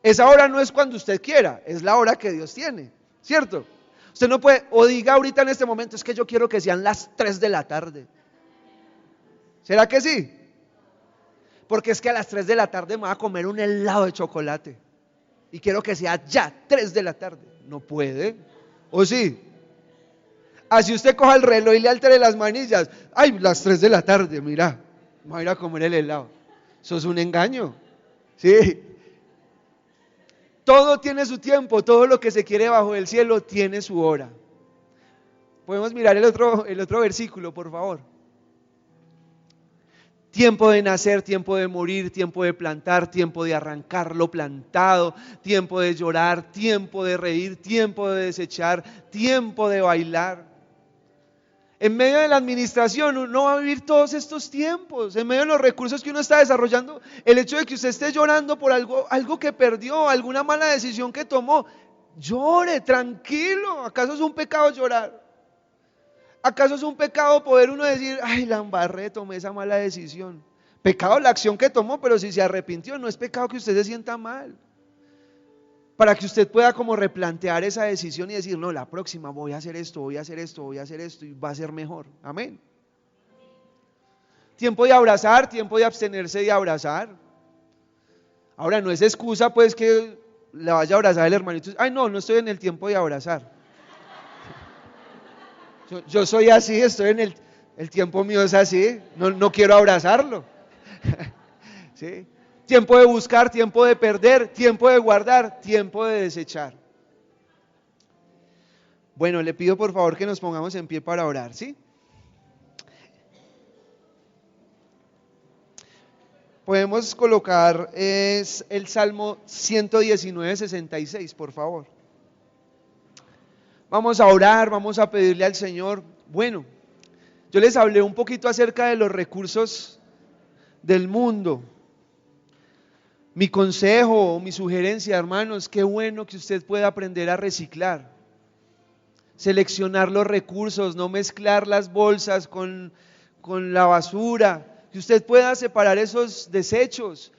Esa hora no es cuando usted quiera, es la hora que Dios tiene, ¿cierto? Usted no puede, o diga ahorita en este momento, es que yo quiero que sean las 3 de la tarde. ¿Será que sí? Porque es que a las 3 de la tarde me voy a comer un helado de chocolate y quiero que sea ya 3 de la tarde. No puede, ¿o sí? Así usted coja el reloj y le altere las manillas. Ay, las 3 de la tarde, mira, me voy a ir a comer el helado. Eso es un engaño, ¿sí? Todo tiene su tiempo, todo lo que se quiere bajo el cielo tiene su hora. Podemos mirar el otro versículo, por favor. Tiempo de nacer, tiempo de morir, tiempo de plantar, tiempo de arrancar lo plantado, tiempo de llorar, tiempo de reír, tiempo de desechar, tiempo de bailar. En medio de la administración uno va a vivir todos estos tiempos, en medio de los recursos que uno está desarrollando. El hecho de que usted esté llorando por algo que perdió, alguna mala decisión que tomó, llore, tranquilo. ¿Acaso es un pecado llorar? ¿Acaso es un pecado poder uno decir, ay, la embarré, tomé esa mala decisión? Pecado la acción que tomó, pero si se arrepintió, no es pecado que usted se sienta mal. Para que usted pueda como replantear esa decisión y decir, no, la próxima voy a hacer esto, voy a hacer esto, voy a hacer esto y va a ser mejor. Amén. Tiempo de abrazar, tiempo de abstenerse de abrazar. Ahora no es excusa pues que le vaya a abrazar el hermanito. Ay, no, no estoy en el tiempo de abrazar. Yo soy así, estoy en el tiempo mío es así, no quiero abrazarlo. ¿Sí? Tiempo de buscar, tiempo de perder, tiempo de guardar, tiempo de desechar. Bueno, le pido por favor que nos pongamos en pie para orar, ¿sí? Podemos colocar es el Salmo 119:66, por favor. Vamos a orar, vamos a pedirle al Señor. Bueno, yo les hablé un poquito acerca de los recursos del mundo. Mi consejo o mi sugerencia, hermanos, qué bueno que usted pueda aprender a reciclar, seleccionar los recursos, no mezclar las bolsas con la basura, que usted pueda separar esos desechos,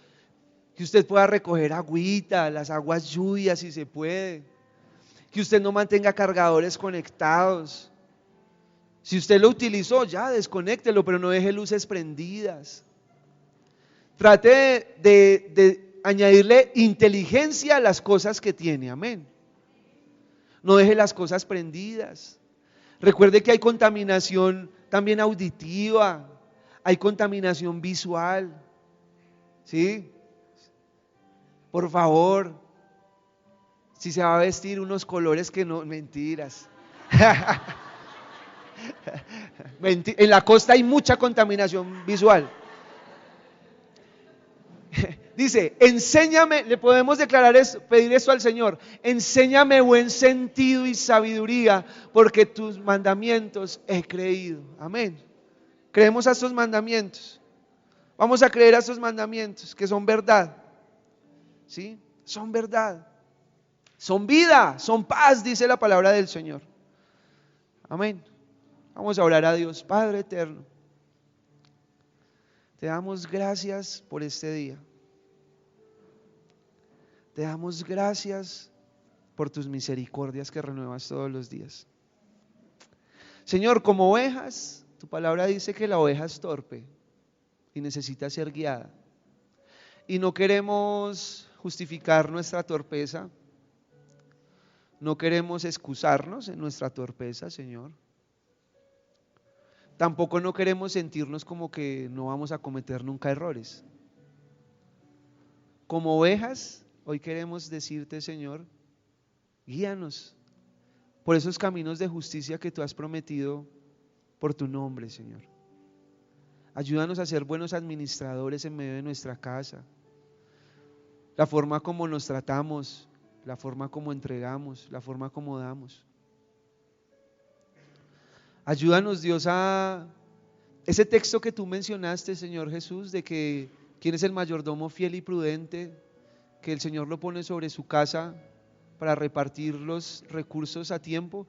que usted pueda recoger agüita, las aguas lluvias si se puede, que usted no mantenga cargadores conectados. Si usted lo utilizó, ya desconéctelo, pero no deje luces prendidas. Trate de añadirle inteligencia a las cosas que tiene, amén. No deje las cosas prendidas. Recuerde que hay contaminación también auditiva, hay contaminación visual, ¿sí? Por favor, si se va a vestir unos colores que no, mentiras. En la costa hay mucha contaminación visual. Dice, enséñame, le podemos declarar esto, pedir esto al Señor: enséñame buen sentido y sabiduría, porque tus mandamientos he creído. Amén. Creemos a estos mandamientos. Vamos a creer a estos mandamientos que son verdad. ¿Sí? Son verdad. Son vida, son paz, dice la palabra del Señor. Amén. Vamos a orar a Dios. Padre eterno, te damos gracias por este día. Te damos gracias por tus misericordias que renuevas todos los días. Señor, como ovejas, tu palabra dice que la oveja es torpe y necesita ser guiada. Y no queremos justificar nuestra torpeza, no queremos excusarnos en nuestra torpeza, Señor. Tampoco no queremos sentirnos como que no vamos a cometer nunca errores. Como ovejas, hoy queremos decirte, Señor, guíanos por esos caminos de justicia que tú has prometido por tu nombre, Señor. Ayúdanos a ser buenos administradores en medio de nuestra casa. La forma como nos tratamos, la forma como entregamos, la forma como damos. Ayúdanos, Dios, a ese texto que tú mencionaste, Señor Jesús, de que quién es el mayordomo fiel y prudente, que el Señor lo pone sobre su casa para repartir los recursos a tiempo.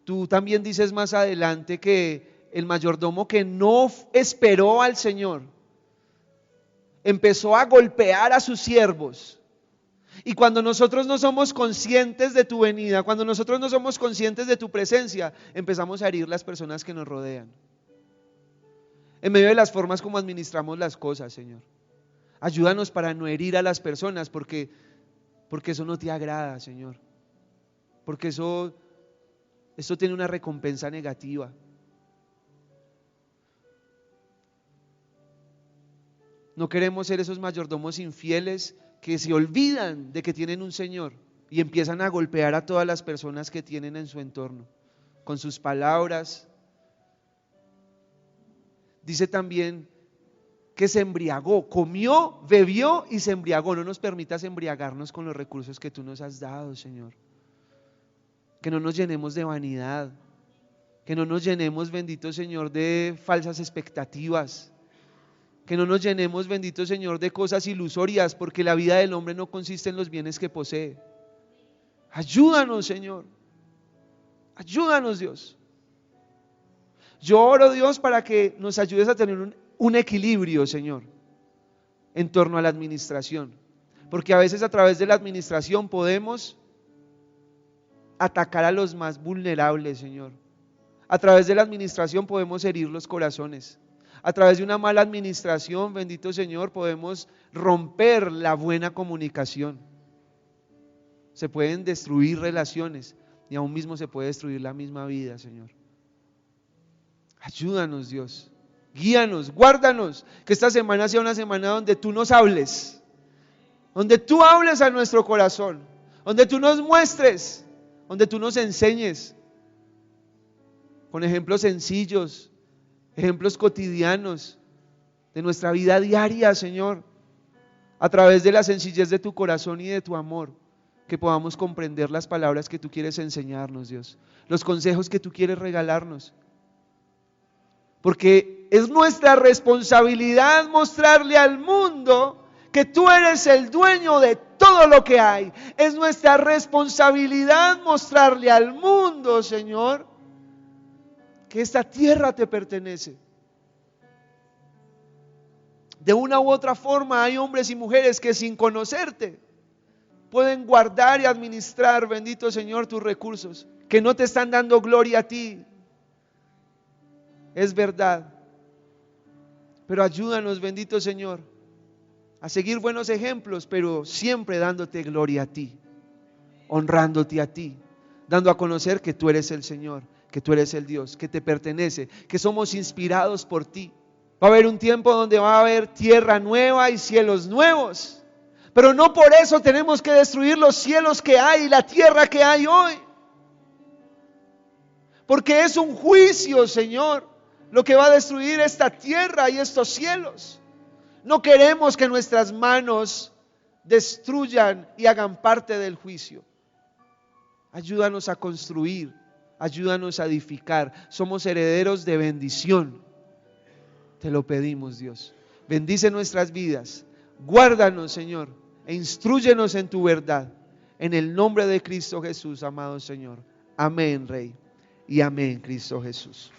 Tú también dices más adelante que el mayordomo que no esperó al Señor empezó a golpear a sus siervos. Y cuando nosotros no somos conscientes de tu venida, cuando nosotros no somos conscientes de tu presencia, empezamos a herir las personas que nos rodean. En medio de las formas como administramos las cosas, Señor. Ayúdanos para no herir a las personas, porque eso no te agrada, Señor. Porque eso tiene una recompensa negativa. No queremos ser esos mayordomos infieles que se olvidan de que tienen un Señor y empiezan a golpear a todas las personas que tienen en su entorno con sus palabras. Dice también que se embriagó, comió, bebió y se embriagó. No nos permitas embriagarnos con los recursos que tú nos has dado, Señor. Que no nos llenemos de vanidad, que no nos llenemos, bendito Señor, de falsas expectativas, que no nos llenemos, bendito Señor, de cosas ilusorias, porque la vida del hombre no consiste en los bienes que posee. Ayúdanos, Señor. Ayúdanos, Dios. Yo oro, Dios, para que nos ayudes a tener un equilibrio, Señor, en torno a la administración. Porque a veces a través de la administración podemos atacar a los más vulnerables, Señor. A través de la administración podemos herir los corazones. A través de una mala administración, bendito Señor, podemos romper la buena comunicación. Se pueden destruir relaciones y aún mismo se puede destruir la misma vida, Señor. Ayúdanos, Dios. Guíanos, guárdanos. Que esta semana sea una semana donde tú nos hables. Donde tú hables a nuestro corazón. Donde tú nos muestres. Donde tú nos enseñes. Con ejemplos sencillos. Ejemplos cotidianos de nuestra vida diaria, Señor. a través de la sencillez de tu corazón y de tu amor, que podamos comprender las palabras que tú quieres enseñarnos, Dios, los consejos que tú quieres regalarnos. Porque es nuestra responsabilidad mostrarle al mundo que tú eres el dueño de todo lo que hay. Es nuestra responsabilidad mostrarle al mundo, Señor, que esta tierra te pertenece. De una u otra forma hay hombres y mujeres que sin conocerte pueden guardar y administrar, bendito Señor, tus recursos, que no te están dando gloria a ti. Es verdad. Pero ayúdanos, bendito Señor, a seguir buenos ejemplos, pero siempre dándote gloria a ti, honrándote a ti, dando a conocer que tú eres el Señor, que tú eres el Dios, que te pertenece, que somos inspirados por ti. Va a haber un tiempo donde va a haber tierra nueva y cielos nuevos, pero no por eso tenemos que destruir los cielos que hay y la tierra que hay hoy, porque es un juicio, Señor, lo que va a destruir esta tierra y estos cielos. No queremos que nuestras manos destruyan y hagan parte del juicio. Ayúdanos a construir, ayúdanos a edificar. Somos herederos de bendición. Te lo pedimos, Dios. Bendice nuestras vidas. Guárdanos, Señor, e instrúyenos en tu verdad. En el nombre de Cristo Jesús, amado Señor. Amén, Rey. Y amén, Cristo Jesús.